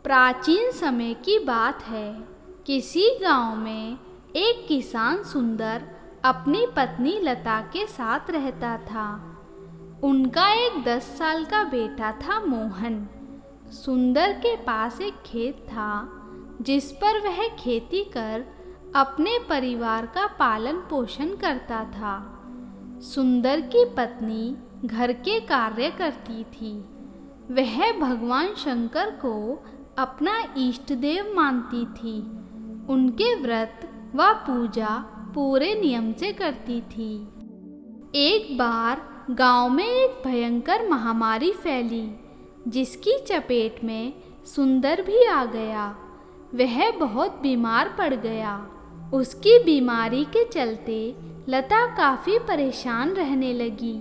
प्राचीन समय की बात है। किसी गांव में एक किसान सुंदर अपनी पत्नी लता के साथ रहता था। उनका एक 10 साल का बेटा था मोहन। सुंदर के पास एक खेत था जिस पर वह खेती कर अपने परिवार का पालन पोषण करता था। सुंदर की पत्नी घर के कार्य करती थी। वह भगवान शंकर को अपना इष्ट देव मानती थी। उनके व्रत व पूजा पूरे नियम से करती थी। एक बार गांव में एक भयंकर महामारी फैली जिसकी चपेट में सुंदर भी आ गया। वह बहुत बीमार पड़ गया। उसकी बीमारी के चलते लता काफ़ी परेशान रहने लगी।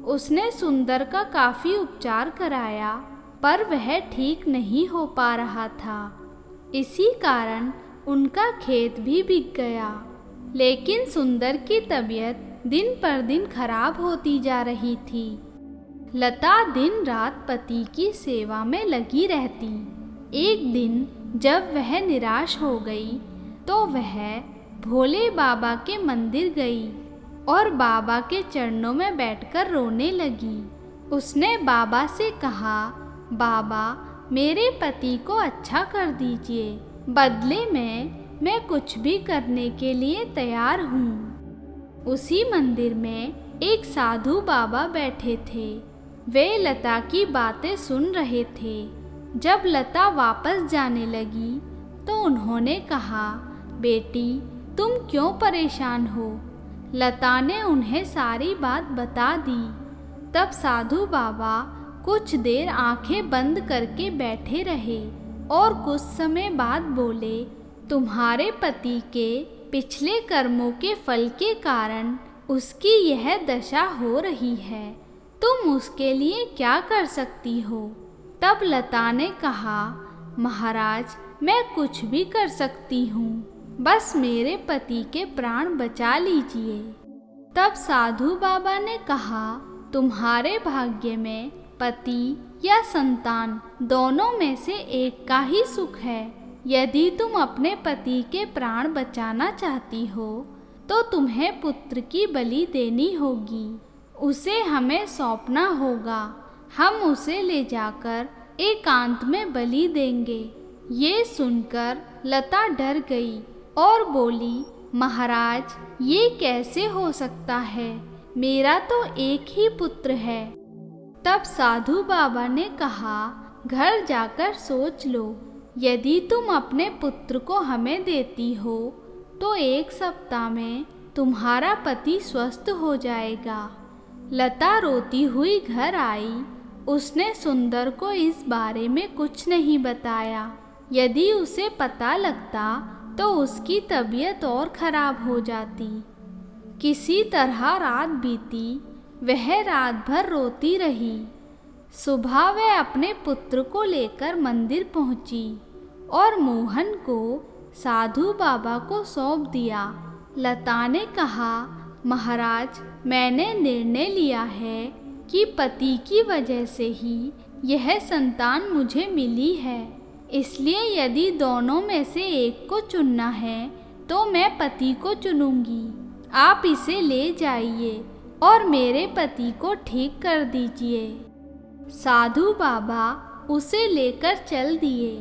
उसने सुंदर का काफ़ी उपचार कराया पर वह ठीक नहीं हो पा रहा था। इसी कारण उनका खेत भी बिक गया। लेकिन सुंदर की तबीयत दिन पर दिन खराब होती जा रही थी। लता दिन रात पति की सेवा में लगी रहती। एक दिन जब वह निराश हो गई तो वह भोले बाबा के मंदिर गई और बाबा के चरणों में बैठकर रोने लगी। उसने बाबा से कहा, बाबा मेरे पति को अच्छा कर दीजिए, बदले में मैं कुछ भी करने के लिए तैयार हूँ। उसी मंदिर में एक साधु बाबा बैठे थे। वे लता की बातें सुन रहे थे। जब लता वापस जाने लगी तो उन्होंने कहा, बेटी तुम क्यों परेशान हो? लता ने उन्हें सारी बात बता दी। तब साधु बाबा कुछ देर आंखें बंद करके बैठे रहे और कुछ समय बाद बोले, तुम्हारे पति के पिछले कर्मों के फल के कारण उसकी यह दशा हो रही है। तुम उसके लिए क्या कर सकती हो? तब लता ने कहा, महाराज मैं कुछ भी कर सकती हूँ, बस मेरे पति के प्राण बचा लीजिए। तब साधु बाबा ने कहा, तुम्हारे भाग्य में पति या संतान दोनों में से एक का ही सुख है। यदि तुम अपने पति के प्राण बचाना चाहती हो तो तुम्हें पुत्र की बलि देनी होगी। उसे हमें सौंपना होगा। हम उसे ले जाकर एकांत में बलि देंगे। ये सुनकर लता डर गई और बोली, महाराज ये कैसे हो सकता है? मेरा तो एक ही पुत्र है। तब साधु बाबा ने कहा, घर जाकर सोच लो। यदि तुम अपने पुत्र को हमें देती हो तो 1 सप्ताह में तुम्हारा पति स्वस्थ हो जाएगा। लता रोती हुई घर आई। उसने सुंदर को इस बारे में कुछ नहीं बताया। यदि उसे पता लगता तो उसकी तबीयत और खराब हो जाती। किसी तरह रात बीती। वह रात भर रोती रही। सुबह वह अपने पुत्र को लेकर मंदिर पहुंची और मोहन को साधु बाबा को सौंप दिया। लता ने कहा, महाराज मैंने निर्णय लिया है कि पति की वजह से ही यह संतान मुझे मिली है। इसलिए यदि दोनों में से एक को चुनना है तो मैं पति को चुनूंगी। आप इसे ले जाइए और मेरे पति को ठीक कर दीजिए। साधु बाबा उसे लेकर चल दिए।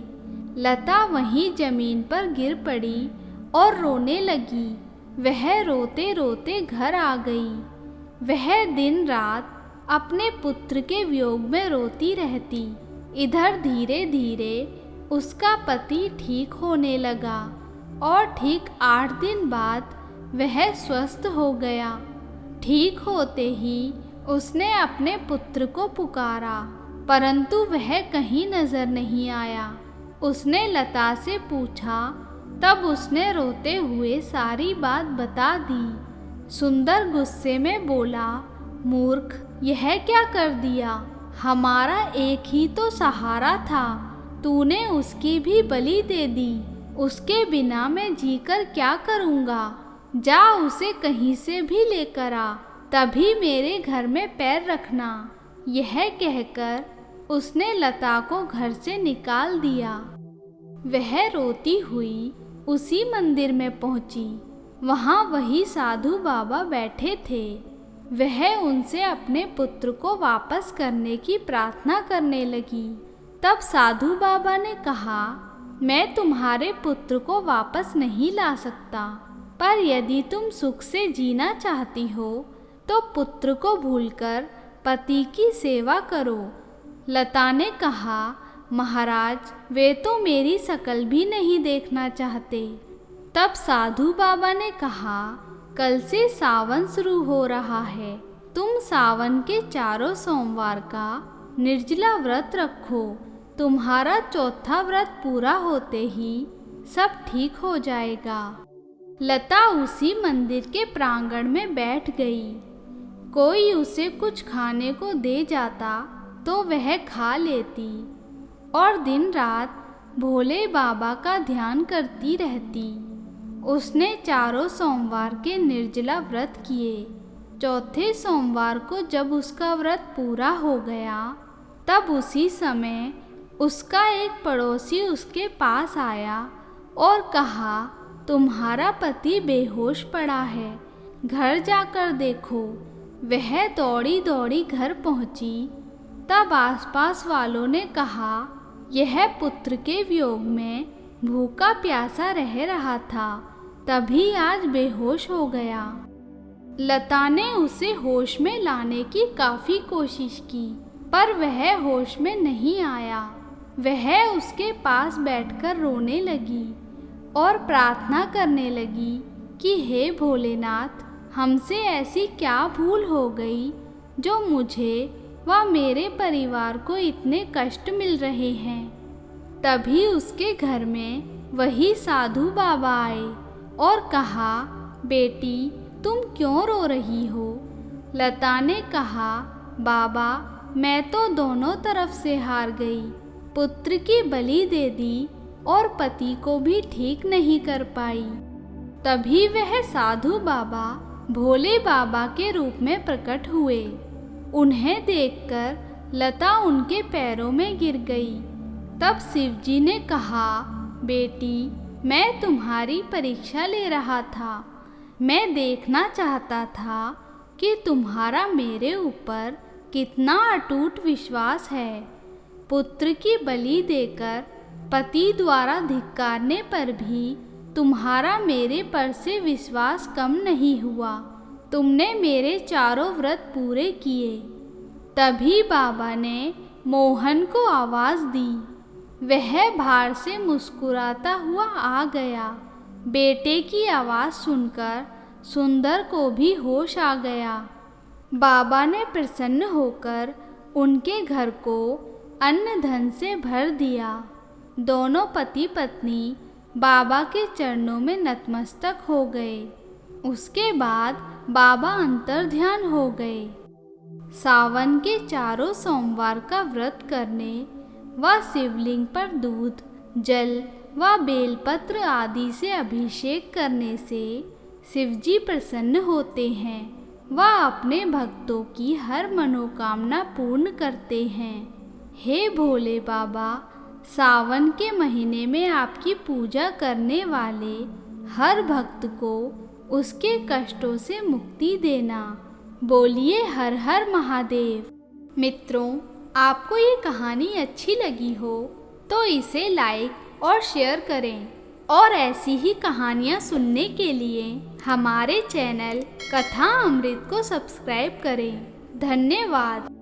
लता वहीं जमीन पर गिर पड़ी और रोने लगी। वह रोते रोते घर आ गई। वह दिन रात अपने पुत्र के वियोग में रोती रहती। इधर धीरे धीरे उसका पति ठीक होने लगा और ठीक 8 दिन बाद वह स्वस्थ हो गया। ठीक होते ही उसने अपने पुत्र को पुकारा, परंतु वह कहीं नजर नहीं आया। उसने लता से पूछा, तब उसने रोते हुए सारी बात बता दी। सुंदर गुस्से में बोला, मूर्ख यह क्या कर दिया? हमारा एक ही तो सहारा था, तूने उसकी भी बलि दे दी। उसके बिना मैं जीकर क्या करूँगा? जा उसे कहीं से भी लेकर आ, तभी मेरे घर में पैर रखना। यह कहकर उसने लता को घर से निकाल दिया। वह रोती हुई उसी मंदिर में पहुंची। वहाँ वही साधु बाबा बैठे थे। वह उनसे अपने पुत्र को वापस करने की प्रार्थना करने लगी। तब साधु बाबा ने कहा, मैं तुम्हारे पुत्र को वापस नहीं ला सकता, पर यदि तुम सुख से जीना चाहती हो तो पुत्र को भूलकर पति की सेवा करो। लता ने कहा, महाराज, वे तो मेरी शकल भी नहीं देखना चाहते। तब साधु बाबा ने कहा, कल से सावन शुरू हो रहा है। तुम सावन के चारों सोमवार का निर्जला व्रत रखो। तुम्हारा चौथा व्रत पूरा होते ही सब ठीक हो जाएगा। लता उसी मंदिर के प्रांगण में बैठ गई। कोई उसे कुछ खाने को दे जाता तो वह खा लेती और दिन रात भोले बाबा का ध्यान करती रहती। उसने चारों सोमवार के निर्जला व्रत किए। चौथे सोमवार को जब उसका व्रत पूरा हो गया, तब उसी समय उसका एक पड़ोसी उसके पास आया और कहा, तुम्हारा पति बेहोश पड़ा है, घर जाकर देखो। वह दौड़ी दौड़ी घर पहुंची। तब आसपास वालों ने कहा, यह पुत्र के वियोग में भूखा प्यासा रह रहा था, तभी आज बेहोश हो गया। लता ने उसे होश में लाने की काफ़ी कोशिश की, पर वह होश में नहीं आया। वह उसके पास बैठकर रोने लगी और प्रार्थना करने लगी कि हे भोलेनाथ, हमसे ऐसी क्या भूल हो गई जो मुझे व मेरे परिवार को इतने कष्ट मिल रहे हैं। तभी उसके घर में वही साधु बाबा आए और कहा, बेटी, तुम क्यों रो रही हो? लता ने कहा, बाबा, मैं तो दोनों तरफ से हार गई। पुत्र की बलि दे दी और पति को भी ठीक नहीं कर पाई। तभी वह साधु बाबा भोले बाबा के रूप में प्रकट हुए। उन्हें देखकर लता उनके पैरों में गिर गई। तब शिवजी ने कहा, बेटी, मैं तुम्हारी परीक्षा ले रहा था। मैं देखना चाहता था कि तुम्हारा मेरे ऊपर कितना अटूट विश्वास है। पुत्र की बलि देकर पति द्वारा धिक्कारने पर भी तुम्हारा मेरे पर से विश्वास कम नहीं हुआ। तुमने मेरे चारों व्रत पूरे किए। तभी बाबा ने मोहन को आवाज़ दी। वह बाहर से मुस्कुराता हुआ आ गया। बेटे की आवाज़ सुनकर सुंदर को भी होश आ गया। बाबा ने प्रसन्न होकर उनके घर को अन्न धन से भर दिया। दोनों पति पत्नी बाबा के चरणों में नतमस्तक हो गए। उसके बाद बाबा अंतर्ध्यान हो गए। सावन के चारों सोमवार का व्रत करने व शिवलिंग पर दूध, जल व बेलपत्र आदि से अभिषेक करने से शिवजी प्रसन्न होते हैं व अपने भक्तों की हर मनोकामना पूर्ण करते हैं। हे भोले बाबा, सावन के महीने में आपकी पूजा करने वाले हर भक्त को उसके कष्टों से मुक्ति देना। बोलिए हर हर महादेव। मित्रों, आपको ये कहानी अच्छी लगी हो तो इसे लाइक और शेयर करें और ऐसी ही कहानियाँ सुनने के लिए हमारे चैनल कथा अमृत को सब्सक्राइब करें। धन्यवाद।